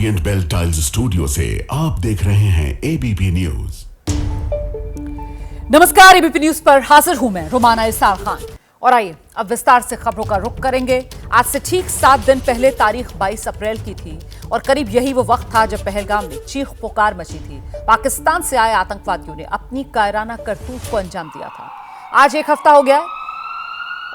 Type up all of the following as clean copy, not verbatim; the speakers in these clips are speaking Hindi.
ओरिएंट बेल टाइल्स स्टूडियो से आप देख रहे हैं एबीपी न्यूज। नमस्कार, एबीपी न्यूज पर हाजिर हूं मैं रुमाना इसार खान और आइए अब विस्तार से खबरों का रुख करेंगे। आज से ठीक 7 दिन पहले तारीख 22 अप्रैल की थी और करीब यही वो वक्त था जब पहलगाम में चीख पुकार मची थी। पाकिस्तान से आए आतंकवादियों ने अपनी कायराना करतूत को अंजाम दिया था। आज एक हफ्ता हो गया है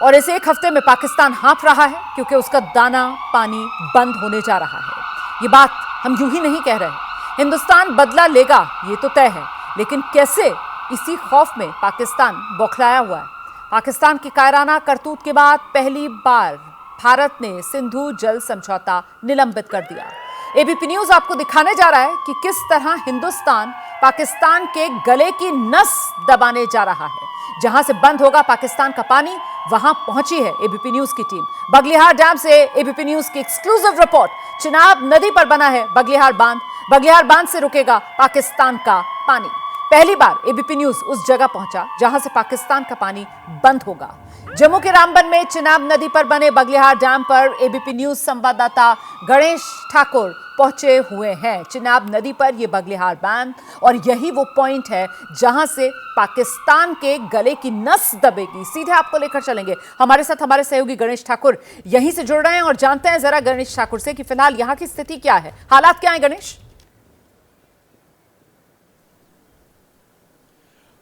और इस एक हफ्ते में पाकिस्तान हाँफ रहा है क्योंकि उसका दाना पानी बंद होने जा रहा है। ये बात हम यूं ही नहीं कह रहे। हिंदुस्तान बदला लेगा ये तो तय है, लेकिन कैसे, इसी खौफ में पाकिस्तान बौखलाया हुआ है। पाकिस्तान की कायराना करतूत के बाद पहली बार भारत ने सिंधु जल समझौता निलंबित कर दिया। एबीपी न्यूज आपको दिखाने जा रहा है कि किस तरह हिंदुस्तान पाकिस्तान के गले की नस दबाने जा रहा है। जहां से बंद होगा पाकिस्तान का पानी, वहां पहुंची है एबीपी न्यूज की टीम। बगलिहार डैम से एबीपी न्यूज की एक्सक्लूसिव रिपोर्ट। चिनाब नदी पर बना है बगलिहार बांध। बगलिहार बांध से रुकेगा पाकिस्तान का पानी। पहली बार एबीपी न्यूज उस जगह पहुंचा जहां से पाकिस्तान का पानी बंद होगा। जम्मू के रामबन में चिनाब नदी पर बने बगलिहार डैम पर एबीपी न्यूज संवाददाता गणेश ठाकुर पहुंचे हुए हैं। चिनाब नदी पर यह बगलिहार बांध और यही वो पॉइंट है जहां से पाकिस्तान के गले की नस दबेगी। सीधे आपको लेकर चलेंगे। हमारे साथ हमारे सहयोगी गणेश ठाकुर यहीं से जुड़ रहे हैं और जानते हैं जरा गणेश ठाकुर से कि फिलहाल यहां की स्थिति क्या है, हालात क्या है गणेश?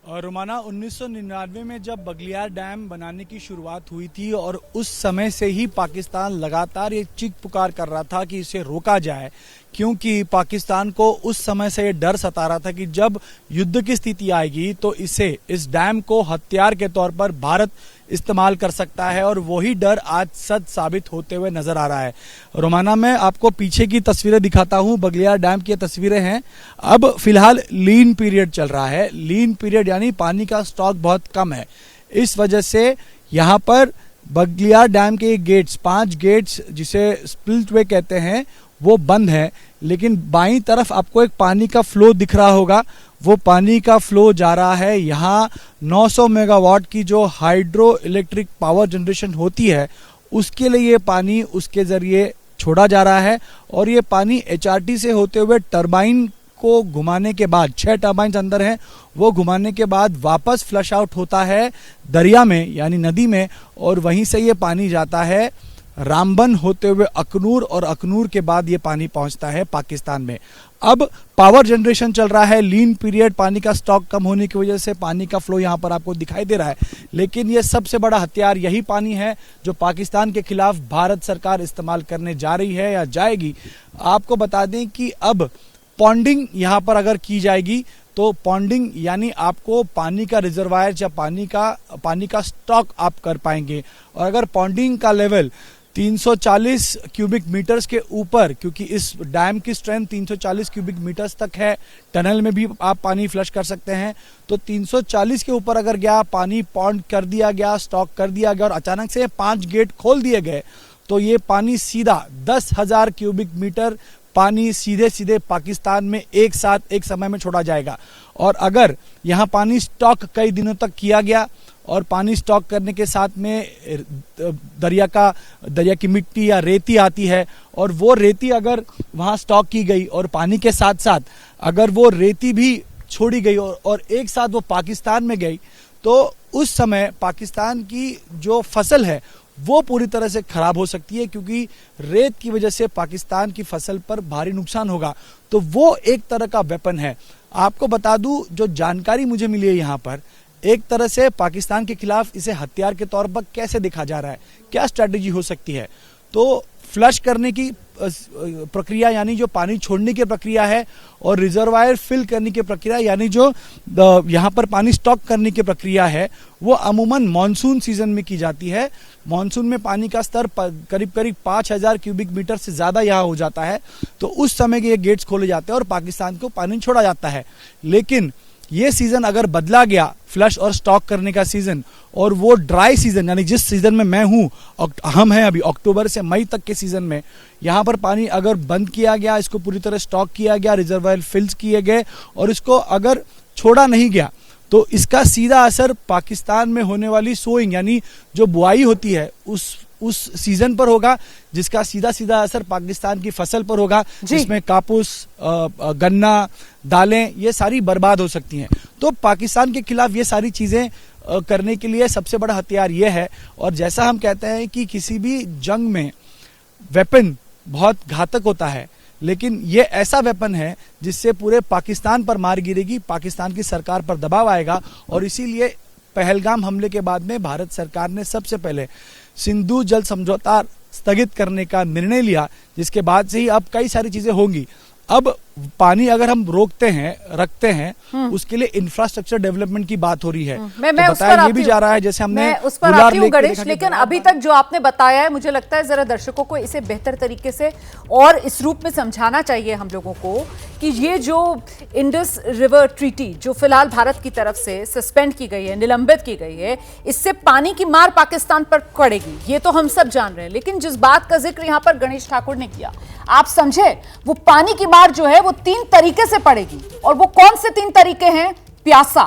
और रोमाना 1999 में जब बगलियार डैम बनाने की शुरुआत हुई थी और उस समय से ही पाकिस्तान लगातार ये चीख पुकार कर रहा था कि इसे रोका जाए, क्योंकि पाकिस्तान को उस समय से ये डर सता रहा था कि जब युद्ध की स्थिति आएगी तो इस डैम को हथियार के तौर पर भारत इस्तेमाल कर सकता है। और वही डर आज सच साबित होते हुए नजर आ रहा है। रोमाना, मैं आपको पीछे की तस्वीरें दिखाता हूं। बगलियार डैम की तस्वीरें हैं। अब फिलहाल लीन पीरियड चल रहा है। लीन पीरियड यानी पानी का स्टॉक बहुत कम है। इस वजह से यहाँ पर बगलियार डैम के गेट्स, 5 गेट्स जिसे स्पिल्टवे कहते हैं, वो बंद है। लेकिन बाईं तरफ आपको एक पानी का फ्लो दिख रहा होगा। वो पानी का फ्लो जा रहा है। यहाँ 900 मेगावाट की जो हाइड्रो इलेक्ट्रिक पावर जनरेशन होती है, उसके लिए ये पानी उसके जरिए छोड़ा जा रहा है। और ये पानी एचआरटी से होते हुए टरबाइन को घुमाने के बाद, 6 टरबाइन अंदर हैं, वो घुमाने के बाद वापस फ्लश आउट होता है दरिया में यानी नदी में। और वहीं से ये पानी जाता है रामबन होते हुए अखनूर और अखनूर के बाद ये पानी पहुंचता है पाकिस्तान में। अब पावर जनरेशन चल रहा है। लीन पीरियड, पानी का स्टॉक कम होने की वजह से पानी का फ्लो यहाँ पर आपको दिखाई दे रहा है। लेकिन ये सबसे बड़ा हथियार यही पानी है जो पाकिस्तान के खिलाफ भारत सरकार इस्तेमाल करने जा रही है या जाएगी। आपको बता दें कि अब पॉन्डिंग यहाँ पर अगर की जाएगी तो पॉन्डिंग यानी आपको पानी का रिजर्वायर या पानी का स्टॉक आप कर पाएंगे। और अगर पॉन्डिंग का लेवल 340 क्यूबिक मीटर्स के ऊपर, क्योंकि इस डैम की स्ट्रेंथ 340 क्यूबिक मीटर्स तक है, टनल में भी आप पानी फ्लश कर सकते हैं, तो 340 के ऊपर अगर गया, पानी पॉन्ड कर दिया गया, स्टॉक कर दिया गया और अचानक से 5 गेट खोल दिए गए, तो ये पानी सीधा 10,000 क्यूबिक मीटर पानी सीधे पाकिस्तान में एक साथ एक समय में छोड़ा जाएगा। और अगर यहाँ पानी स्टॉक कई दिनों तक किया गया और पानी स्टॉक करने के साथ में दरिया की मिट्टी या रेती आती है और वो रेती अगर वहाँ स्टॉक की गई और पानी के साथ साथ अगर वो रेती भी छोड़ी गई और एक साथ वो पाकिस्तान में गई, तो उस समय पाकिस्तान की जो फसल है वो पूरी तरह से खराब हो सकती है, क्योंकि रेत की वजह से पाकिस्तान की फसल पर भारी नुकसान होगा। तो वो एक तरह का वेपन है। आपको बता दूं, जो जानकारी मुझे मिली है यहाँ पर, एक तरह से पाकिस्तान के खिलाफ इसे हथियार के तौर पर कैसे देखा जा रहा है, क्या स्ट्रेटेजी हो सकती है। तो फ्लश करने की प्रक्रिया यानी जो पानी छोड़ने की प्रक्रिया है और रिजर्वायर फिल करने की प्रक्रिया यानी जो यहाँ पर पानी स्टॉक करने की प्रक्रिया है, वो अमूमन मॉनसून सीजन में की जाती है। मॉनसून में पानी का स्तर करीब 5,000 क्यूबिक मीटर से ज्यादा यहाँ हो जाता है, तो उस समय के ये गेट्स खोले जाते हैं और पाकिस्तान को पानी छोड़ा जाता है। लेकिन ये सीजन अगर बदला गया, फ्लश और स्टॉक करने का सीजन, और वो ड्राई सीजन यानी जिस सीजन में मैं हूं, हम हैं अभी अक्टूबर से मई तक के सीजन में, यहाँ पर पानी अगर बंद किया गया, इसको पूरी तरह स्टॉक किया गया, रिजर्वायर फिल्स किए गए और इसको अगर छोड़ा नहीं गया, तो इसका सीधा असर पाकिस्तान में होने वाली सोइंग यानी जो बुआई होती है उस सीजन पर होगा जिसका सीधा सीधा असर पाकिस्तान की फसल पर होगा, जिसमें कापूस, गन्ना, दालें ये सारी बर्बाद हो सकती हैं। तो पाकिस्तान के खिलाफ ये सारी चीजें करने के लिए सबसे बड़ा हथियार ये है। और जैसा हम कहते हैं कि किसी भी जंग में वेपन बहुत घातक होता है, लेकिन ये ऐसा वेपन है जिससे पूरे पाकिस्तान पर मार गिरेगी, पाकिस्तान की सरकार पर दबाव आएगा। और इसीलिए पहलगाम हमले के बाद में भारत सरकार ने सबसे पहले सिंधु जल समझौता स्थगित करने का निर्णय लिया, जिसके बाद से ही अब कई सारी चीजें होंगी। अब पानी अगर हम रोकते हैं, रखते हैं, उसके लिए इंफ्रास्ट्रक्चर डेवलपमेंट की बात हो रही है। मैं तो बताया ये भी जा रहा है, जैसे हमने उस पर आती हूं गणेश, लेकिन अभी तक जो आपने बताया है मुझे लगता है जरा दर्शकों को इसे बेहतर तरीके से और इस रूप में समझाना चाहिए हम लोगों को कि ये जो इंडस रिवर ट्रीटी जो फिलहाल भारत की तरफ से सस्पेंड की गई है, निलंबित की गई है, इससे पानी की मार पाकिस्तान पर पड़ेगी, ये तो हम सब जान रहे हैं। लेकिन जिस बात का जिक्र यहां पर गणेश ठाकुर ने किया, आप समझे, वो पानी की मार जो है वो 3 तरीके से पड़ेगी। और वो कौन से 3 तरीके हैं? प्यासा,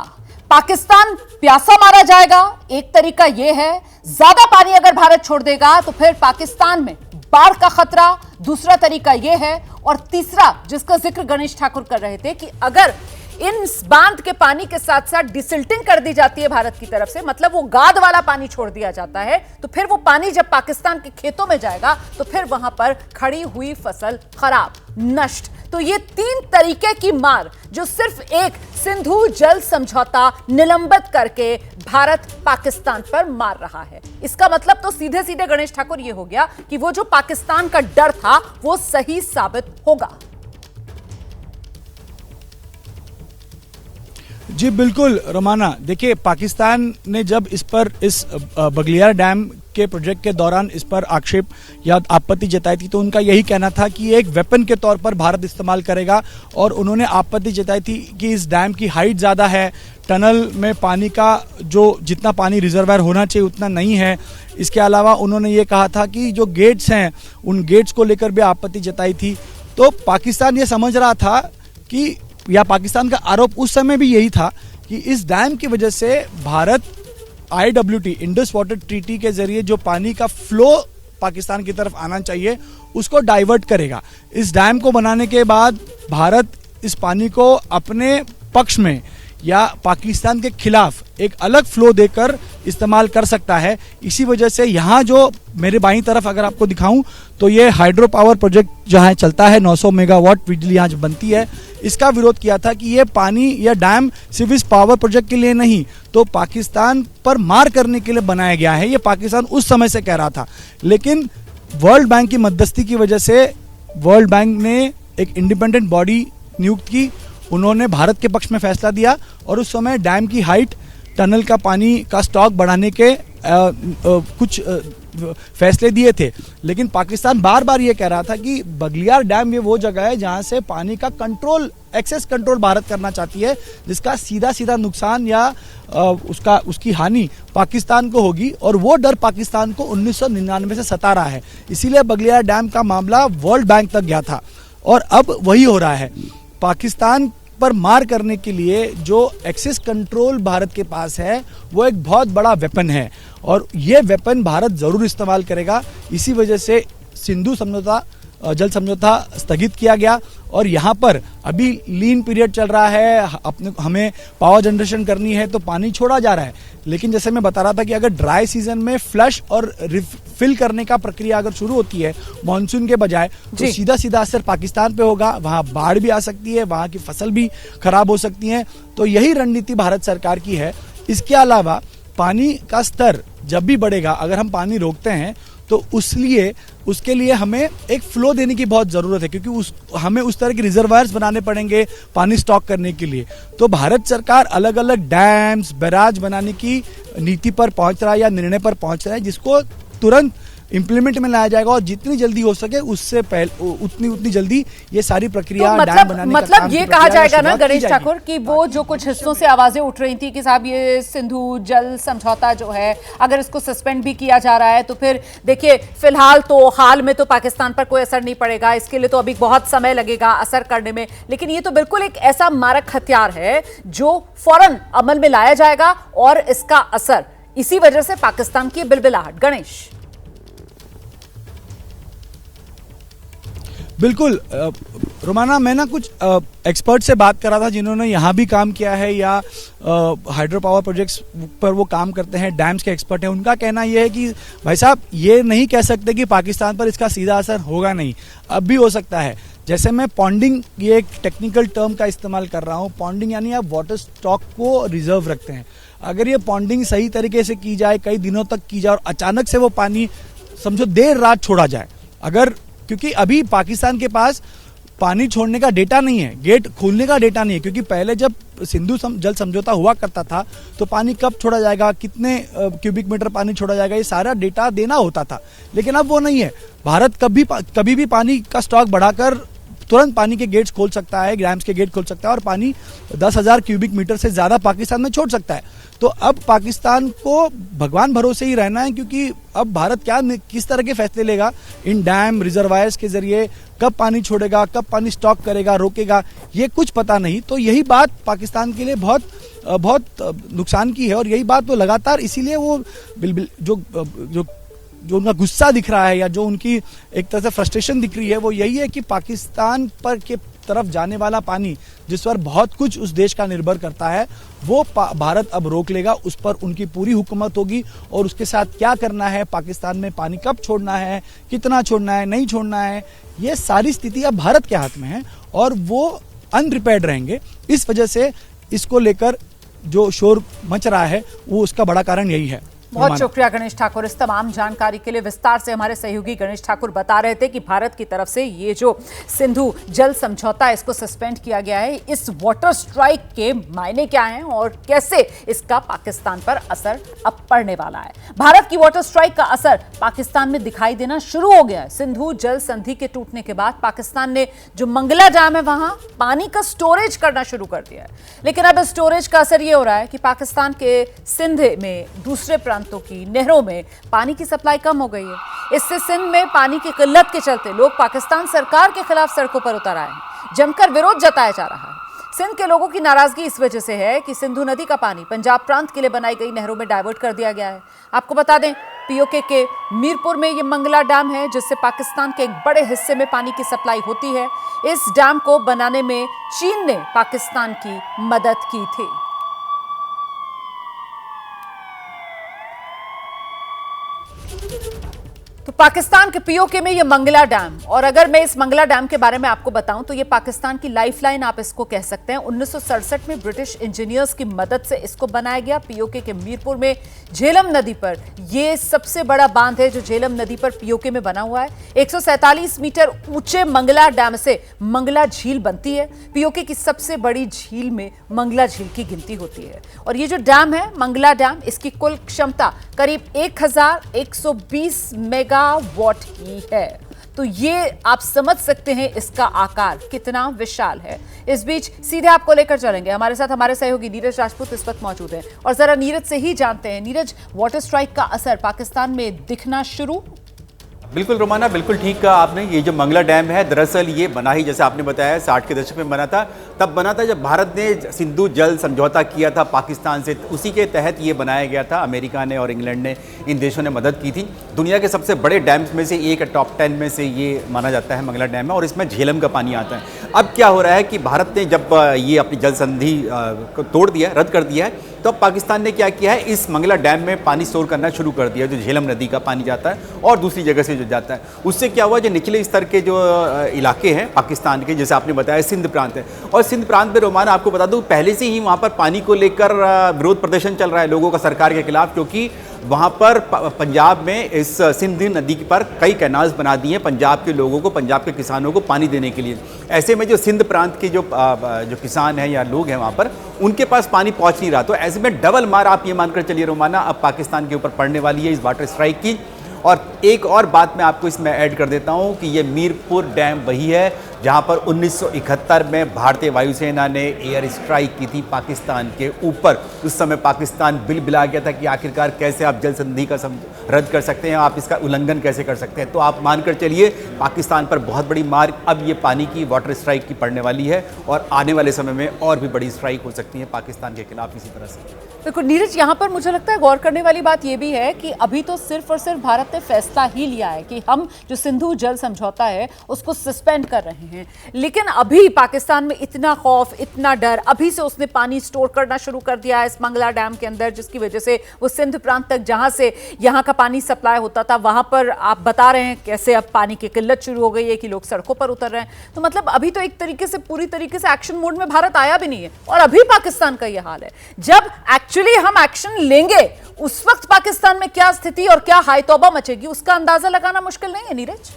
पाकिस्तान प्यासा मारा जाएगा, एक तरीका यह है। ज्यादा पानी अगर भारत छोड़ देगा तो फिर पाकिस्तान में बाढ़ का खतरा, दूसरा तरीका यह है। और तीसरा जिसका जिक्र गणेश ठाकुर कर रहे थे कि अगर इन बांध के पानी के साथ साथ डिसिल्टिंग कर दी जाती है भारत की तरफ से, मतलब वो गाद वाला पानी छोड़ दिया जाता है, तो फिर वो पानी जब पाकिस्तान के खेतों में जाएगा तो फिर वहां पर खड़ी हुई फसल खराब, नष्ट। तो ये 3 तरीके की मार जो सिर्फ एक सिंधु जल समझौता निलंबित करके भारत पाकिस्तान पर मार रहा है। इसका मतलब तो सीधे सीधे गणेश ठाकुर ये हो गया कि वो जो पाकिस्तान का डर था वो सही साबित होगा। जी बिल्कुल रोमाना, देखिए पाकिस्तान ने जब इस बगलियार डैम के प्रोजेक्ट के दौरान इस पर आक्षेप या आपत्ति जताई थी, तो उनका यही कहना था कि एक वेपन के तौर पर भारत इस्तेमाल करेगा। और उन्होंने आपत्ति जताई थी कि इस डैम की हाइट ज़्यादा है, टनल में पानी का जो जितना पानी रिजर्वायर होना चाहिए उतना नहीं है। इसके अलावा उन्होंने ये कहा था कि जो गेट्स हैं उन गेट्स को लेकर भी आपत्ति जताई थी। तो पाकिस्तान ये समझ रहा था कि, या पाकिस्तान का आरोप उस समय भी यही था कि इस डैम की वजह से Bharat IWT Indus water treaty के जरिए जो पानी का फ्लो पाकिस्तान की तरफ आना चाहिए उसको डाइवर्ट करेगा। इस डैम को बनाने के बाद भारत इस पानी को अपने पक्ष में या पाकिस्तान के खिलाफ एक अलग फ्लो देकर इस्तेमाल कर सकता है। इसी वजह से यहाँ जो मेरे बाईं तरफ अगर आपको दिखाऊं तो ये हाइड्रो पावर प्रोजेक्ट जहाँ चलता है, 900 मेगावाट बिजली यहाँ बनती है, इसका विरोध किया था कि ये पानी या डैम सिर्फ इस पावर प्रोजेक्ट के लिए नहीं, तो पाकिस्तान पर मार करने के लिए बनाया गया है। ये पाकिस्तान उस समय से कह रहा था, लेकिन वर्ल्ड बैंक की मध्यस्थी की वजह से वर्ल्ड बैंक ने एक इंडिपेंडेंट बॉडी नियुक्त की, उन्होंने भारत के पक्ष में फैसला दिया और उस समय डैम की हाइट, टनल का पानी का स्टॉक बढ़ाने के कुछ फैसले दिए थे। लेकिन पाकिस्तान बार बार ये कह रहा था कि बगलियार डैम ये वो जगह है जहां से पानी का कंट्रोल, एक्सेस कंट्रोल भारत करना चाहती है, जिसका सीधा सीधा नुकसान या उसकी हानि पाकिस्तान को होगी। और वो डर पाकिस्तान को 1999 से सता रहा है, इसीलिए बगलियार डैम का मामला वर्ल्ड बैंक तक गया था और अब वही हो रहा है। पाकिस्तान पर मार करने के लिए जो एक्सेस कंट्रोल भारत के पास है वो एक बहुत बड़ा वेपन है और ये वेपन भारत जरूर इस्तेमाल करेगा। इसी वजह से सिंधु समझौता, जल समझौता स्थगित किया गया और यहाँ पर अभी लीन पीरियड चल रहा है, हमें पावर जनरेशन करनी है तो पानी छोड़ा जा रहा है। लेकिन जैसे मैं बता रहा था कि अगर ड्राई सीजन में फ्लश और रिफिल करने का प्रक्रिया अगर शुरू होती है मॉनसून के बजाय, तो सीधा सीधा असर पाकिस्तान पे होगा, वहां बाढ़ भी आ सकती है, वहां की फसल भी खराब हो सकती है। तो यही रणनीति भारत सरकार की है। इसके अलावा पानी का स्तर जब भी बढ़ेगा, अगर हम पानी रोकते हैं तो उसके लिए हमें एक फ्लो देने की बहुत जरूरत है, क्योंकि हमें उस तरह के रिजर्वायर्स बनाने पड़ेंगे पानी स्टॉक करने के लिए। तो भारत सरकार अलग अलग डैम्स, बैराज बनाने की नीति पर पहुंच रहा है या निर्णय पर पहुंच रहा है, जिसको तुरंत इंप्लीमेंट में लाया जाएगा और जितनी जल्दी हो सके उससे पहले उतनी जल्दी ये सारी प्रक्रिया तो डैम बनाने का मतलब ये कहा जाएगा ना गणेश ठाकुर कि वो जो कुछ हिस्सों से आवाजें उठ रही थी कि साहब ये सिंधु जल समझौता जो है अगर इसको सस्पेंड भी किया जा रहा है तो फिर देखिए फिलहाल तो हाल में तो पाकिस्तान पर कोई असर नहीं पड़ेगा, इसके लिए तो अभी बहुत समय लगेगा असर करने में, लेकिन ये तो बिल्कुल एक ऐसा मारक हथियार है जो फौरन अमल में लाया जाएगा और इसका असर इसी वजह से पाकिस्तान की बिलबिलाहट। गणेश बिल्कुल रोमाना, मैं ना कुछ एक्सपर्ट से बात कर रहा था जिन्होंने यहाँ भी काम किया है या हाइड्रो पावर प्रोजेक्ट्स पर वो काम करते हैं, डैम्स के एक्सपर्ट हैं। उनका कहना ये है कि भाई साहब ये नहीं कह सकते कि पाकिस्तान पर इसका सीधा असर होगा नहीं, अब भी हो सकता है। जैसे मैं पॉन्डिंग, ये एक टेक्निकल टर्म का इस्तेमाल कर रहा हूँ। पॉन्डिंग यानी आप वाटर स्टॉक को रिजर्व रखते हैं। अगर ये पॉन्डिंग सही तरीके से की जाए, कई दिनों तक की जाए और अचानक से वो पानी समझो देर रात छोड़ा जाए, अगर, क्योंकि अभी पाकिस्तान के पास पानी छोड़ने का डेटा नहीं है, गेट खोलने का डेटा नहीं है, क्योंकि पहले जब सिंधु जल समझौता हुआ करता था तो पानी कब छोड़ा जाएगा, कितने क्यूबिक मीटर पानी छोड़ा जाएगा, ये सारा डेटा देना होता था। लेकिन अब वो नहीं है। भारत कभी भी पानी का स्टॉक बढ़ाकर तुरंत पानी के गेट्स खोल सकता है, डैम्स के गेट खोल सकता है और पानी 10,000 क्यूबिक मीटर से ज्यादा पाकिस्तान में छोड़ सकता है। तो अब पाकिस्तान को भगवान भरोसे ही रहना है, क्योंकि अब भारत किस तरह के फैसले लेगा इन डैम रिजर्वायर्स के जरिए, कब पानी छोड़ेगा, कब पानी स्टॉक करेगा, रोकेगा, ये कुछ पता नहीं। तो यही बात पाकिस्तान के लिए बहुत नुकसान की है और यही बात वो लगातार, इसीलिए वो जो उनका गुस्सा दिख रहा है या जो उनकी एक तरह से फ्रस्ट्रेशन दिख रही है, वो यही है कि पाकिस्तान पर के तरफ जाने वाला पानी, जिस पर बहुत कुछ उस देश का निर्भर करता है, वो भारत अब रोक लेगा। उस पर उनकी पूरी हुकूमत होगी और उसके साथ क्या करना है, पाकिस्तान में पानी कब छोड़ना है, कितना छोड़ना है, नहीं छोड़ना है, ये सारी स्थिति अब भारत के हाथ में है और वो अनप्रिपेयर्ड रहेंगे। इस वजह से इसको लेकर जो शोर मच रहा है वो उसका बड़ा कारण यही है। बहुत शुक्रिया गणेश ठाकुर। इस तमाम जानकारी के लिए विस्तार से हमारे सहयोगी गणेश ठाकुर बता रहे थे कि भारत की तरफ से ये जो सिंधु जल समझौता है इसको सस्पेंड किया गया है, इस वाटर स्ट्राइक के मायने क्या हैं और कैसे इसका पाकिस्तान पर असर अब पड़ने वाला है। भारत की वाटर स्ट्राइक का असर पाकिस्तान में दिखाई देना शुरू हो गया है। सिंधु जल संधि के टूटने के बाद पाकिस्तान ने जो मंगला डैम है वहां पानी का स्टोरेज करना शुरू कर दिया है, लेकिन अब स्टोरेज का असर ये हो रहा है कि पाकिस्तान के सिंध में दूसरे की नहरों में पानी की सप्लाई कम हो गई है। इससे सिंध में पानी की किल्लत के चलते लोग पाकिस्तान सरकार के खिलाफ सड़कों पर उतर आए हैं। जमकर विरोध जताया जा रहा है। सिंध के लोगों की नाराजगी इस वजह से है कि सिंधु नदी का पानी पंजाब प्रांत के लिए बनाई गई नहरों में डाइवर्ट कर दिया गया है। आपको बता दें, पीओके के मीरपुर में यह मंगला डैम है जिससे पाकिस्तान के एक बड़े हिस्से में पानी की सप्लाई होती है। इस डैम को बनाने में चीन ने पाकिस्तान की मदद की थी। तो पाकिस्तान के पीओके में ये मंगला डैम, और अगर मैं इस मंगला डैम के बारे में आपको बताऊं तो ये पाकिस्तान की लाइफलाइन आप इसको कह सकते हैं। 1967 में ब्रिटिश इंजीनियर्स की मदद से इसको बनाया गया। पीओके के मीरपुर में झेलम नदी पर ये सबसे बड़ा बांध है जो झेलम नदी पर पीओके में बना हुआ है। 147 मीटर ऊंचे मंगला डैम से मंगला झील बनती है। पीओके की सबसे बड़ी झील में मंगला झील की गिनती होती है और ये जो डैम है मंगला डैम, इसकी कुल क्षमता करीब 1120 मेगावाट की है। तो ये आप समझ सकते हैं इसका आकार कितना विशाल है। इस बीच सीधे आपको लेकर चलेंगे, हमारे साथ हमारे सहयोगी नीरज राजपूत इस वक्त मौजूद हैं और जरा नीरज से ही जानते हैं। नीरज, वाटर स्ट्राइक का असर पाकिस्तान में दिखना शुरू? बिल्कुल रोमाना, बिल्कुल ठीक कहा आपने। ये जो मंगला डैम है दरअसल ये बना ही, जैसे आपने बताया, 60 के दशक में बना था। तब बना था जब भारत ने सिंधु जल समझौता किया था पाकिस्तान से, उसी के तहत ये बनाया गया था। अमेरिका ने और इंग्लैंड ने, इन देशों ने मदद की थी। दुनिया के सबसे बड़े डैम्स में से एक, टॉप 10 में से ये माना जाता है मंगला डैम है और इसमें झेलम का पानी आता है। अब क्या हो रहा है कि भारत ने जब ये अपनी जल संधि को तोड़ दिया, रद्द कर दिया है, तो अब पाकिस्तान ने क्या किया है, इस मंगला डैम में पानी स्टोर करना शुरू कर दिया, जो झेलम नदी का पानी जाता है और दूसरी जगह से जो जाता है। उससे क्या हुआ, जो निचले स्तर के जो इलाके हैं पाकिस्तान के, जैसे आपने बताया सिंध प्रांत है, और सिंध प्रांत में रोमाना आपको बता दूं पहले से ही वहाँ पर पानी को लेकर विरोध प्रदर्शन चल रहा है लोगों का सरकार के खिलाफ, क्योंकि वहाँ पर पंजाब में इस सिंध नदी पर कई कैनाल्स बना दिए हैं पंजाब के लोगों को, पंजाब के किसानों को पानी देने के लिए। ऐसे में जो सिंध प्रांत के जो किसान हैं या लोग हैं वहाँ पर, उनके पास पानी पहुँच नहीं रहा। तो ऐसे में डबल मार आप ये मानकर चलिए रोमाना अब पाकिस्तान के ऊपर पड़ने वाली है इस वाटर स्ट्राइक की। और एक और बात मैं आपको इसमें ऐड कर देता हूं कि ये मीरपुर डैम वही है जहां पर 1971 में भारतीय वायुसेना ने एयर स्ट्राइक की थी पाकिस्तान के ऊपर। उस समय पाकिस्तान बिलबिला गया था कि आखिरकार कैसे आप जल संधि का रद्द कर सकते हैं, आप इसका उल्लंघन कैसे कर सकते हैं। तो आप मानकर चलिए पाकिस्तान पर बहुत बड़ी मार अब ये पानी की वाटर स्ट्राइक की पड़ने वाली है और आने वाले समय में और भी बड़ी स्ट्राइक हो सकती है पाकिस्तान के खिलाफ इसी तरह से। बिल्कुल नीरज, यहाँ पर मुझे लगता है गौर करने वाली बात यह भी है कि अभी तो सिर्फ और सिर्फ भारत अदालत ने फैसला ही लिया है कि हम जो सिंधु जल समझौता है उसको सस्पेंड कर रहे हैं। लेकिन अभी पाकिस्तान में इतना खौफ, इतना डर, अभी से उसने पानी स्टोर करना शुरू कर दिया है इस मंगला डैम के अंदर, जिसकी वजह से वो सिंध प्रांत तक जहां से यहां का पानी सप्लाई होता था वहां पर आप बता रहे हैं कैसे अब पानी की किल्लत शुरू हो गई है कि लोग सड़कों पर उतर रहे हैं। तो मतलब अभी तो एक तरीके से पूरी तरीके से एक्शन मोड में भारत आया भी नहीं है और अभी पाकिस्तान का यह हाल है। जब एक्चुअली हम एक्शन लेंगे उस वक्त पाकिस्तान में क्या स्थिति और क्या हाय तौबा मचेगी उसका अंदाजा लगाना मुश्किल नहीं है। नीरज,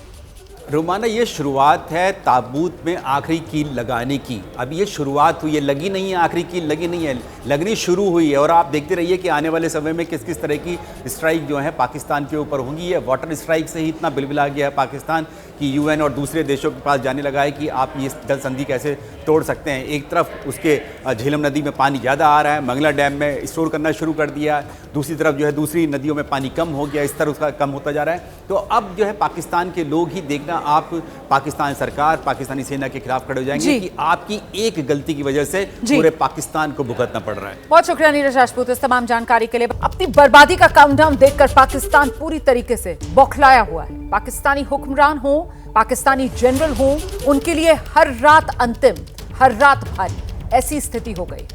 रोमाना, ये शुरुआत है ताबूत में आखिरी कील लगाने की। अब ये शुरुआत हुई है, लगी नहीं है, आखिरी कील लगी नहीं है, लगनी शुरू हुई है। और आप देखते रहिए कि आने वाले समय में किस किस तरह की स्ट्राइक जो है पाकिस्तान के ऊपर होंगी। ये वाटर स्ट्राइक से ही इतना बिलबिला गया है पाकिस्तान कि यूएन और दूसरे देशों के पास जाने लगा है कि आप ये जल संधि कैसे तोड़ सकते हैं। एक तरफ उसके झेलम नदी में पानी ज़्यादा आ रहा है, मंगला डैम में स्टोर करना शुरू कर दिया, दूसरी तरफ जो है दूसरी नदियों में पानी कम हो गया, इस तरह उसका कम होता जा रहा है। तो अब जो है पाकिस्तान के लोग ही देखना, आप पाकिस्तान सरकार, पाकिस्तानी सेना के खिलाफ खड़े हो जाएंगे कि आपकी एक गलती की वजह से पूरे पाकिस्तान को भुगतना पड़ रहा है। बहुत शुक्रिया नीरज राजपूत इस तमाम जानकारी के लिए। अपनी बर्बादी का काउंटडाउन देखकर पाकिस्तान पूरी तरीके से बौखलाया हुआ है। पाकिस्तानी हुक्मरान हो, पाकिस्तानी जनरल हो, उनके लिए हर रात अंतिम, हर रात भारी, ऐसी स्थिति हो गई।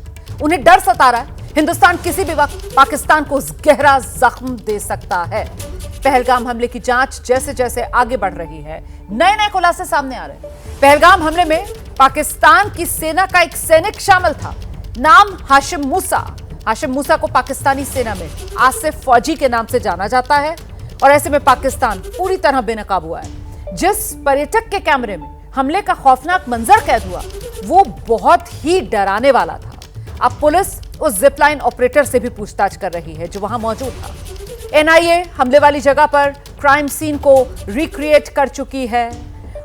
उन्हें डर सता रहा है हिंदुस्तान किसी भी वक्त पाकिस्तान को गहरा जख्म दे सकता है। पहलगाम हमले की जांच जैसे जैसे आगे बढ़ रही है, नए नए खुलासे सामने आ रहे हैं। पहलगाम हमले में पाकिस्तान की सेना का एक सैनिक शामिल था, नाम हाशिम मूसा। हाशिम मूसा को पाकिस्तानी सेना में आसिफ फौजी के नाम से जाना जाता है और ऐसे में पाकिस्तान पूरी तरह बेनकाब हुआ है। जिस पर्यटक के कैमरे में हमले का खौफनाक मंजर कैद हुआ वो बहुत ही डराने वाला था। अब पुलिस उस जिपलाइन ऑपरेटर से भी पूछताछ कर रही है जो वहां मौजूद था। एनआईए हमले वाली जगह पर क्राइम सीन को रिक्रिएट कर चुकी है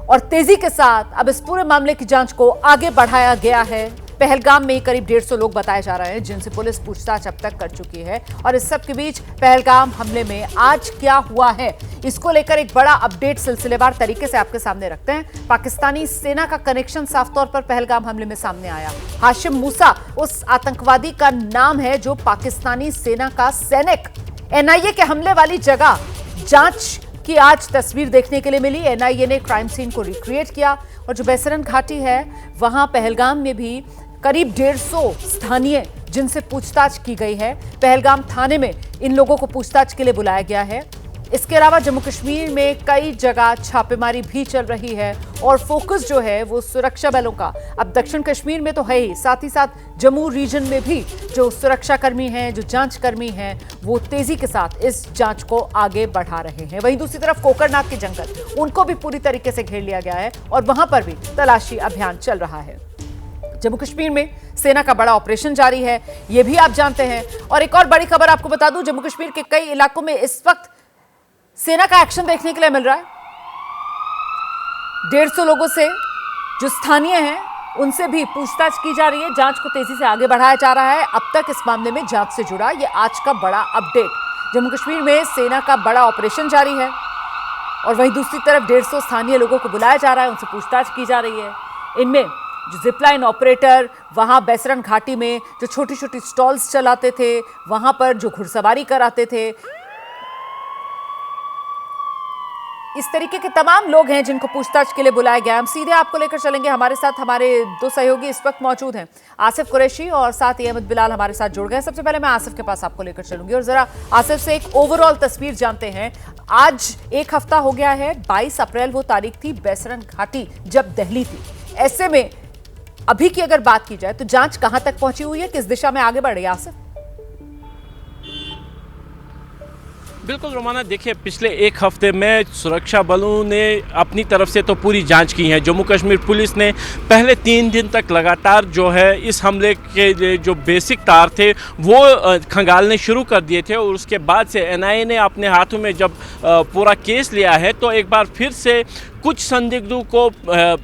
और तेजी के साथ अब इस पूरे मामले की जांच को आगे बढ़ाया गया है। पहलगाम में करीब 150 लोग बताए जा रहे हैं जिनसे पुलिस पूछताछ अब तक कर चुकी है। और इस सब के बीच पहलगाम हमले में आज क्या हुआ है इसको लेकर एक बड़ा अपडेट सिलसिलेवार तरीके से आपके सामने रखते हैं। पाकिस्तानी सेना का कनेक्शन साफ तौर पर पहलगाम हमले में सामने आया। हाशिम मूसा उस आतंकवादी का नाम है जो पाकिस्तानी सेना का सैनिक। एनआईए के हमले वाली जगह जांच की आज तस्वीर देखने के लिए मिली। एनआईए ने क्राइम सीन को रिक्रिएट किया और जो बेसरन घाटी है वहां पहलगाम में भी करीब 150 स्थानीय जिनसे पूछताछ की गई है। पहलगाम थाने में इन लोगों को पूछताछ के लिए बुलाया गया है। इसके अलावा जम्मू कश्मीर में कई जगह छापेमारी भी चल रही है और फोकस जो है वो सुरक्षा बलों का अब दक्षिण कश्मीर में तो है ही, साथ ही साथ जम्मू रीजन में भी जो सुरक्षा कर्मी हैं, जो जांच कर्मी हैं, वो तेजी के साथ इस जांच को आगे बढ़ा रहे हैं। वहीं दूसरी तरफ कोकरनाग के जंगल, उनको भी पूरी तरीके से घेर लिया गया है और वहां पर भी तलाशी अभियान चल रहा है। जम्मू कश्मीर में सेना का बड़ा ऑपरेशन जारी है, ये भी आप जानते हैं। और एक और बड़ी खबर आपको बता दूं, जम्मू कश्मीर के कई इलाकों में इस वक्त सेना का एक्शन देखने के लिए मिल रहा है। 150 लोगों से जो स्थानीय हैं उनसे भी पूछताछ की जा रही है। जांच को तेजी से आगे बढ़ाया जा रहा है। अब तक इस मामले में जांच से जुड़ा ये आज का बड़ा अपडेट। जम्मू कश्मीर में सेना का बड़ा ऑपरेशन जारी है और वहीं दूसरी तरफ 150 स्थानीय लोगों को बुलाया जा रहा है, उनसे पूछताछ की जा रही है। इनमें जो जिपलाइन ऑपरेटर वहां बेसरन घाटी में जो छोटी छोटी स्टॉल्स चलाते थे, वहां पर जो घुड़सवारी कराते थे, इस तरीके के तमाम लोग हैं जिनको पूछताछ के लिए बुलाया गया। हम सीधे आपको लेकर चलेंगे। हमारे साथ हमारे दो सहयोगी इस वक्त मौजूद हैं, आसिफ कुरैशी और साथ ही अहमद बिलाल हमारे साथ जुड़ गए। सबसे पहले मैं आसिफ के पास आपको लेकर चलूंगी और जरा आसिफ से एक ओवरऑल तस्वीर जानते हैं। आज एक हफ्ता हो गया है, 22 अप्रैल वो तारीख थी बेसरन घाटी जब दहली थी। ऐसे में अभी की अगर बात की जाए तो जांच कहां तक पहुंची हुई है, किस दिशा में आगे बढ़ रही है आसिफ? बिल्कुल रोमाना, देखिए पिछले एक हफ्ते में सुरक्षा बलों ने अपनी तरफ से तो पूरी जांच की है। जम्मू कश्मीर पुलिस ने पहले 3 दिन तक लगातार जो है इस हमले के जो बेसिक तार थे वो खंगालने शुरू कर दिए थे और उसके बाद से एनआईए ने अपने हाथों में जब पूरा केस लिया है तो एक बार फिर से कुछ संदिग्धों को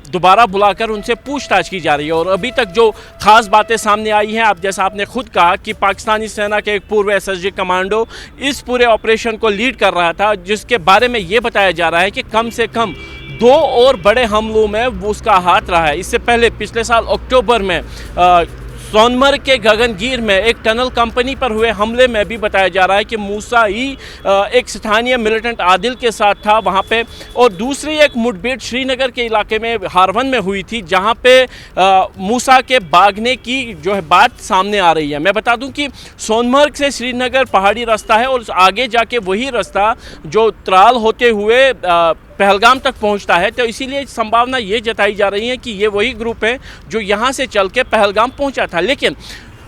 दोबारा बुलाकर उनसे पूछताछ की जा रही है। और अभी तक जो खास बातें सामने आई हैं, अब जैसा आपने खुद कहा कि पाकिस्तानी सेना के एक पूर्व एसएसजी कमांडो इस पूरे ऑपरेशन को लीड कर रहा था, जिसके बारे में ये बताया जा रहा है कि कम से कम 2 और बड़े हमलों में वो उसका हाथ रहा है। इससे पहले पिछले साल अक्टूबर में सोनमर्ग के गगनगीर में एक टनल कंपनी पर हुए हमले में भी बताया जा रहा है कि मूसा ही एक स्थानीय मिलिटेंट आदिल के साथ था वहाँ पे, और दूसरी एक मुठभेड़ श्रीनगर के इलाके में हारवन में हुई थी जहाँ पे मूसा के भागने की जो है बात सामने आ रही है। मैं बता दूं कि सोनमर्ग से श्रीनगर पहाड़ी रास्ता है और आगे जाके वही रास्ता जो त्राल होते हुए पहलगाम तक पहुंचता है, तो इसीलिए संभावना ये जताई जा रही है कि ये वही ग्रुप है जो यहाँ से चल के पहलगाम पहुंचा था। लेकिन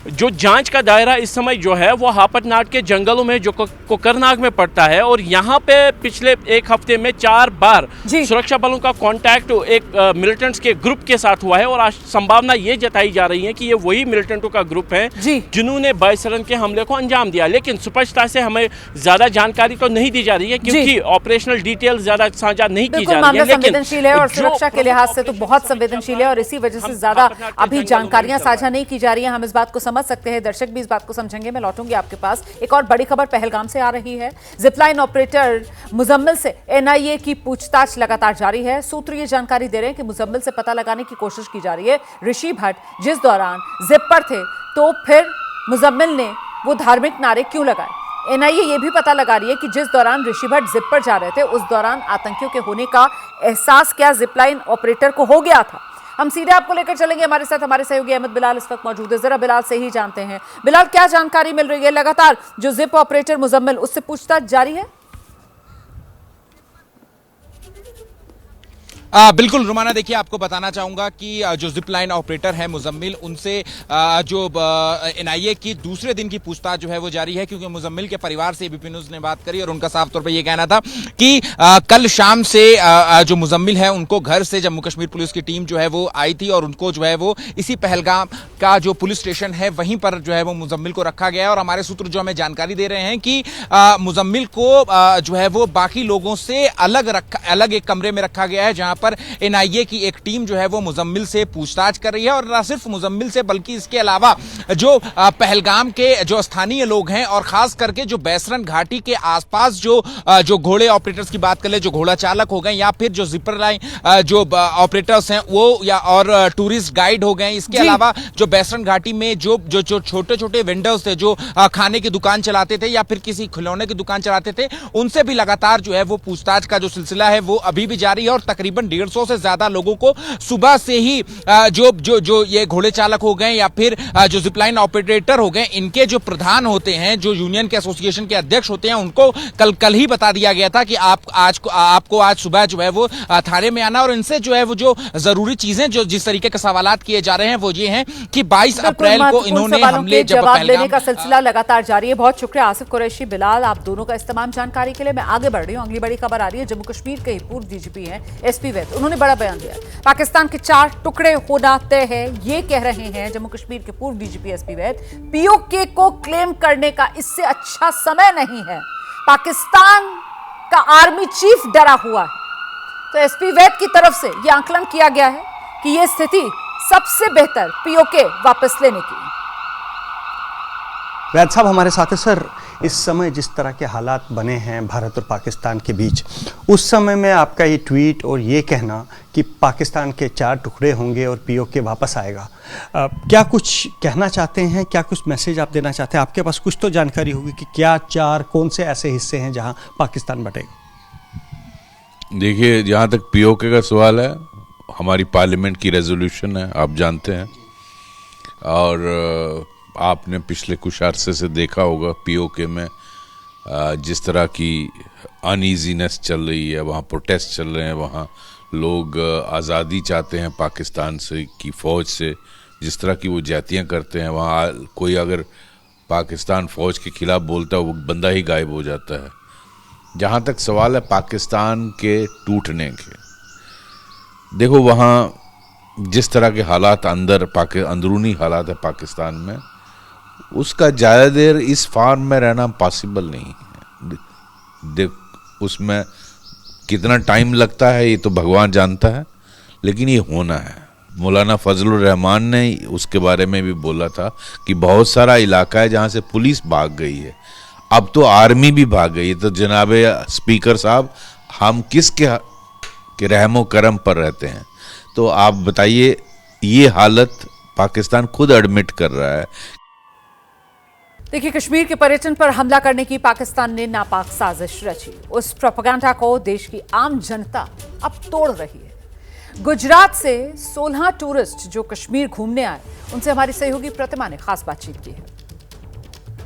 जो जांच का दायरा इस समय जो है वो हापतनाट के जंगलों में जो कोकरनाग में पड़ता है, और यहाँ पे पिछले एक हफ्ते में 4 बार सुरक्षा बलों का कांटेक्ट एक मिलिटेंट्स के ग्रुप के साथ हुआ है, और आज संभावना ये जताई जा रही है कि ये वही मिलिटेंटों का ग्रुप है जिन्होंने बायसरन के हमले को अंजाम दिया। लेकिन स्पष्टता से हमें ज्यादा जानकारी तो नहीं दी जा रही है क्योंकि ऑपरेशनल डिटेल ज्यादा साझा नहीं की जा रही है। संवेदनशील है और सुरक्षा के लिहाज से तो बहुत संवेदनशील है और इसी वजह से ज्यादा अभी जानकारियां साझा नहीं की जा रही है। हम इस बात को समझ सकते हैं, दर्शक भी इस बात को समझेंगे। मैं लौटूंगी आपके पास। एक और बड़ी खबर पहलगाम से आ रही है। जिपलाइन ऑपरेटर मुजम्मिल से एनआईए की पूछताछ लगातार जारी है। सूत्र ये जानकारी दे रहे हैं कि मुजम्मिल से पता लगाने की कोशिश की जा रही है। ऋषि भट्ट जिस दौरान जिप पर थे तो फिर मुजम्मिल ने वो धार्मिक नारे क्यों लगाए। एनआईए ये भी पता लगा रही है कि जिस दौरान ऋषि भट्ट जिप पर जा रहे थे उस दौरान आतंकियों के होने का एहसास क्या जिपलाइन ऑपरेटर को हो गया था। हम सीधे आपको लेकर चलेंगे, हमारे साथ हमारे सहयोगी अहमद बिलाल इस वक्त मौजूद है। जरा बिलाल से ही जानते हैं, बिलाल क्या जानकारी मिल रही है? लगातार जो जिप ऑपरेटर मुजम्मिल उससे पूछताछ जारी है? बिल्कुल रुमाना, देखिए आपको बताना चाहूंगा कि जो जिप लाइन ऑपरेटर है मुजम्मिल, उनसे जो एनआईए की दूसरे दिन की पूछताछ जो है वो जारी है, क्योंकि मुजम्मिल के परिवार से एबीपी न्यूज ने बात करी और उनका साफ तौर पे ये कहना था कि कल शाम से जो मुजम्मिल है उनको घर से जम्मू कश्मीर पुलिस की टीम जो है वो आई थी और उनको जो है वो इसी पहलगाम का जो पुलिस स्टेशन है वहीं पर जो है वो मुजम्मिल को रखा गया है। और हमारे सूत्र जो हमें जानकारी दे रहे हैं कि मुजम्मिल को जो है वो बाकी लोगों से अलग एक कमरे में रखा गया है, जहां पर एनआईए की एक टीम जो है वो मुजम्मिल से पूछताछ कर रही है। और न सिर्फ मुजम्मिल से बल्कि इसके अलावा जो पहलगाम के जो स्थानीय लोग हैं और खास करके जो बैसरन घाटी के आसपास जो घोड़े ऑपरेटर्स की बात कर ले, जो घोड़ा चालक हो गए या फिर जो जिपर लाइन जो ऑपरेटर्स हैं वो या और टूरिस्ट गाइड हो गए, इसके अलावा जो बैसरन घाटी में जो छोटे छोटे वेंडर्स थे जो खाने की दुकान चलाते थे या फिर किसी खिलौने की दुकान चलाते थे, उनसे भी लगातार जो है वो पूछताछ का जो सिलसिला है वो अभी भी जारी है। और तकरीबन 150 से ज्यादा लोगों को सुबह से ही जो ये घोड़े चालक हो गए या फिर जो जिपलाइन ऑपरेटर हो गए, इनके जो प्रधान होते हैं, जो यूनियन के एसोसिएशन के अध्यक्ष होते हैं, उनको कल ही बता दिया गया था कि आपको आज सुबह जो है वो थाने में आना और इनसे जो है वो जो जरूरी चीजें जो जिस तरीके के सवालात किए जा रहे हैं वो ये हैं कि 22 अप्रैल को इन्होंने हमले जवाब देने का सिलसिला लगातार जारी है। बहुत शुक्रिया आसिफ कुरैशी, बिलाल, आप दोनों का इस तमाम जानकारी के लिए। मैं आगे बढ़ रही हूँ। अगली बड़ी खबर आ रही है। जम्मू कश्मीर के पूर्व डीजीपी हैं एसपी वैद, उन्होंने बड़ा बयान दिया। पाकिस्तान के 4 टुकड़े होना तय है, ये कह रहे हैं जम्मू कश्मीर के पूर्व डीजीपी एसपी वैद। पीओके को क्लेम करने का इससे अच्छा समय नहीं है। पाकिस्तान का आर्मी चीफ डरा हुआ है। तो एसपी वैद की तरफ से यह आकलन किया गया है कि यह स्थिति सबसे बेहतर पीओके वापस लेने की। वैद साहब हमारे साथ है। सर, इस समय जिस तरह के हालात बने हैं भारत और पाकिस्तान के बीच, उस समय में आपका ये ट्वीट और ये कहना कि पाकिस्तान के 4 टुकड़े होंगे और पीओके वापस आएगा, क्या कुछ कहना चाहते हैं? क्या कुछ मैसेज आप देना चाहते हैं? आपके पास कुछ तो जानकारी होगी कि क्या 4 कौन से ऐसे हिस्से हैं जहां पाकिस्तान बटेगा? देखिए, जहाँ तक पीओके का सवाल है, हमारी पार्लियामेंट की रेजोल्यूशन है, आप जानते हैं, और आपने पिछले कुछ अरसे से देखा होगा पीओके में जिस तरह की अनईजीनेस चल रही है, वहाँ प्रोटेस्ट चल रहे हैं, वहाँ लोग आज़ादी चाहते हैं पाकिस्तान से की फ़ौज से, जिस तरह की वो ज्यादतियाँ करते हैं। वहाँ कोई अगर पाकिस्तान फ़ौज के ख़िलाफ़ बोलता है वो बंदा ही गायब हो जाता है। जहाँ तक सवाल है पाकिस्तान के टूटने के, देखो वहाँ जिस तरह के हालात अंदरूनी हालात है पाकिस्तान में, उसका ज़्यादा देर इस फार्म में रहना पॉसिबल नहीं है। उसमें कितना टाइम लगता है ये तो भगवान जानता है, लेकिन ये होना है। मौलाना फजलुर रहमान ने उसके बारे में भी बोला था कि बहुत सारा इलाका है जहाँ से पुलिस भाग गई है, अब तो आर्मी भी भाग गई है। तो जनाबे स्पीकर साहब, हम किसके रहमो करम पर रहते हैं? तो आप बताइए, ये हालत पाकिस्तान खुद एडमिट कर रहा है। देखिए, कश्मीर के पर्यटन पर हमला करने की पाकिस्तान ने नापाक साजिश रची। उस प्रोपेगेंडा को देश की आम जनता अब तोड़ रही है। गुजरात से 16 टूरिस्ट जो कश्मीर घूमने आए, उनसे हमारी सहयोगी प्रतिमा ने खास बातचीत की है।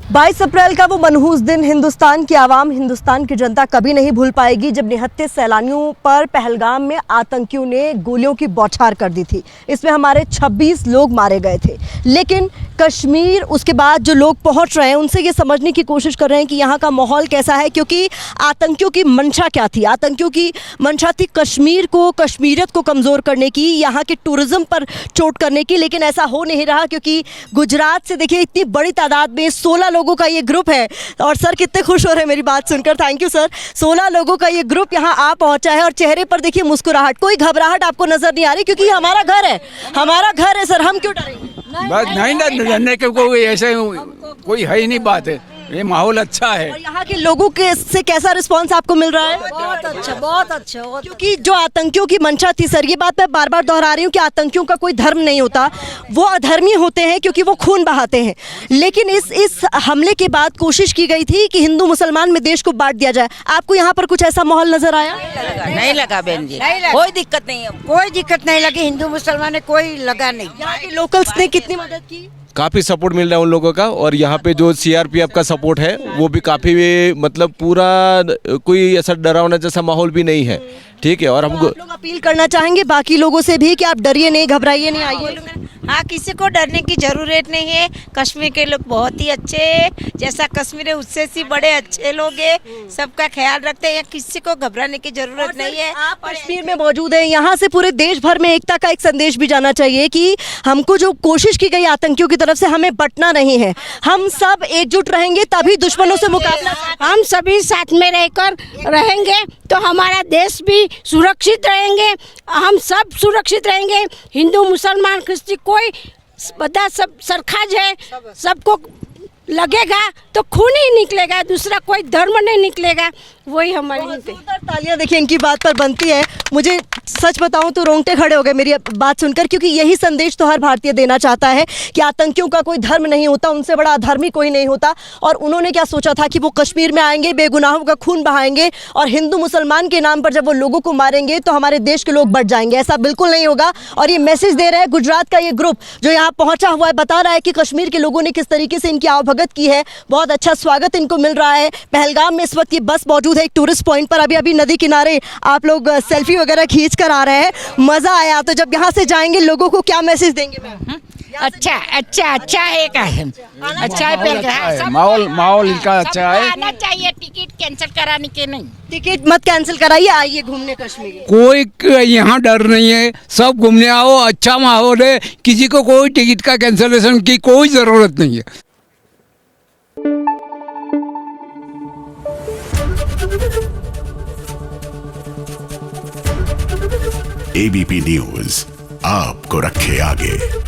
22 अप्रैल का वो मनहूस दिन हिंदुस्तान की आवाम, हिंदुस्तान की जनता कभी नहीं भूल पाएगी जब निहत्थे सैलानियों पर पहलगाम में आतंकियों ने गोलियों की बौछार कर दी थी। इसमें हमारे 26 लोग मारे गए थे। लेकिन कश्मीर, उसके बाद जो लोग पहुंच रहे हैं उनसे ये समझने की कोशिश कर रहे हैं कि यहाँ का माहौल कैसा है, क्योंकि आतंकियों की मंशा क्या थी। आतंकियों की मंशा थी कश्मीर को, कश्मीरियत को कमज़ोर करने की, यहाँ के टूरिज़्म पर चोट करने की। लेकिन ऐसा हो नहीं रहा, क्योंकि गुजरात से देखिए इतनी बड़ी तादाद में 16 लोगों का ये ग्रुप है। और सर कितने खुश हो रहे हैं मेरी बात सुनकर, थैंक यू सर। 16 लोगों का ये ग्रुप यहाँ आ पहुँचा है और चेहरे पर देखिए मुस्कुराहट, कोई घबराहट आपको नजर नहीं आ रही, क्योंकि हमारा घर है, हमारा घर है सर, हम क्यों डरेंगे। बस नहीं डरने के कोई ऐसे कोई है ही नहीं बात है, ये माहौल अच्छा है। और यहाँ के लोगों के से कैसा रिस्पांस आपको मिल रहा है? बहुत अच्छा, बहुत अच्छा। क्योंकि जो आतंकियों की मंशा थी सर, ये बात मैं बार बार दोहरा रही हूँ कि आतंकियों का कोई धर्म नहीं होता, वो अधर्मी होते हैं क्योंकि वो खून बहाते हैं। लेकिन इस हमले के बाद कोशिश की गई थी कि हिंदू मुसलमान में देश को बांट दिया जाए। आपको यहाँ पर कुछ ऐसा माहौल नजर आया? नहीं लगा बहन जी, कोई दिक्कत नहीं है, कोई दिक्कत नहीं लगी। हिंदू मुसलमान में कोई लगा नहीं। यहाँ के लोकल्स ने कितनी मदद की? काफ़ी सपोर्ट मिल रहा है उन लोगों का। और यहाँ पे जो सीआरपीएफ का सपोर्ट है वो भी काफ़ी, मतलब पूरा कोई ऐसा डरावना जैसा माहौल भी नहीं है, ठीक है। और हम लोग अपील करना चाहेंगे बाकी लोगों से भी कि आप डरिए नहीं, घबराइए नहीं, आइए। हाँ, किसी को डरने की जरूरत नहीं है। कश्मीर के लोग बहुत ही अच्छे हैं, जैसा कश्मीर है उससे भी बड़े अच्छे लोग हैं, सबका ख्याल रखते हैं, किसी को घबराने की जरूरत नहीं है। आप कश्मीर में मौजूद हैं, यहाँ से पूरे देश भर में एकता का एक संदेश भी जाना चाहिए कि हमको जो कोशिश की गई आतंकियों की तरफ से, हमें बटना नहीं है। हम सब एकजुट रहेंगे तभी दुश्मनों से मुकाबला। हम सभी साथ में रहकर रहेंगे तो हमारा देश भी सुरक्षित रहेंगे, हम सब सुरक्षित रहेंगे। हिंदू मुसलमान क्रिश्चियन कोई बता, सब सरखाज है, सबको लगेगा तो खून ही निकलेगा, दूसरा कोई धर्म नहीं निकलेगा। वही हमारी तालियां देखिए इनकी बात पर बनती है। मुझे सच बताऊं तो रोंगटे खड़े हो गए मेरी बात सुनकर, क्योंकि यही संदेश तो हर भारतीय देना चाहता है कि आतंकियों का कोई धर्म नहीं होता, उनसे बड़ा अधर्मी कोई नहीं होता। और उन्होंने क्या सोचा था कि वो कश्मीर में आएंगे, बेगुनाहों का खून बहाएंगे और हिंदू मुसलमान के नाम पर जब वो लोगों को मारेंगे तो हमारे देश के लोग बढ़ जाएंगे। ऐसा बिल्कुल नहीं होगा। और ये मैसेज दे रहे हैं गुजरात का ये ग्रुप जो यहाँ पहुंचा हुआ है, बता रहा है कि कश्मीर के लोगों ने किस तरीके से इनकी आवभगत की है। बहुत अच्छा स्वागत इनको मिल रहा है। पहलगाम में इस वक्त ये बस मौजूद है एक टूरिस्ट पॉइंट पर। अभी नदी किनारे आप लोग सेल्फी वगैरह खींच कर आ रहे हैं, मजा आया। तो जब यहाँ से जाएंगे लोगों को क्या मैसेज देंगे मैम? अच्छा है अच्छा है, माहौल इनका अच्छा है। आना चाहिए, टिकट कैंसिल कराने के नहीं। टिकट मत कैंसिल कराइए, आइए घूमने कश्मीर। कोई यहाँ डर नहीं है, सब घूमने आओ, अच्छा माहौल है, किसी को कोई टिकट का कैंसिलेशन की कोई जरूरत नहीं है। एबीपी न्यूज आपको रखे आगे।